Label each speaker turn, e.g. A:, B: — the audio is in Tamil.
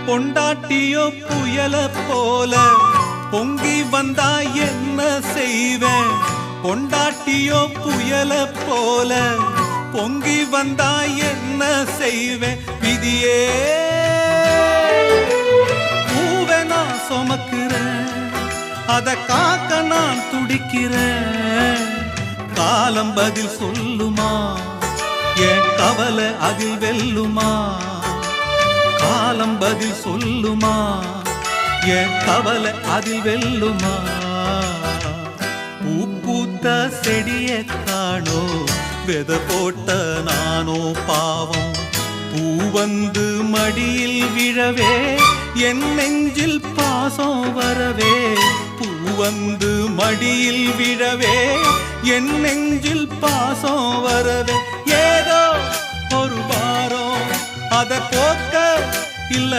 A: பொண்டாட்டியோ புயல போல பொங்கி வந்தா என்ன செய்வேன்? பொண்டாட்டியோ புயல போல பொங்கி வந்தா என்ன செய்வேன்? விதியே பூவை நான் சுமக்கிறேன், அத காக்க நான் துடிக்கிறேன். காலம் பதில் சொல்லுமா? என் கவலை அதில் வெல்லுமா? காலம் பதில் சொல்லுமா? என் கவலை அதில் வெல்லுமா? பூ பூத்த செடிய காணோ, வெத போட்ட நானோ பாவம். பூ வந்து மடியில் விழவே என் நெஞ்சில் பாசம் வரவே. பூ வந்து மடியில் விழவே என் நெஞ்சில் பாசம் வரவே. ஏதோ ஒரு வாரம் அத போக்க இல்ல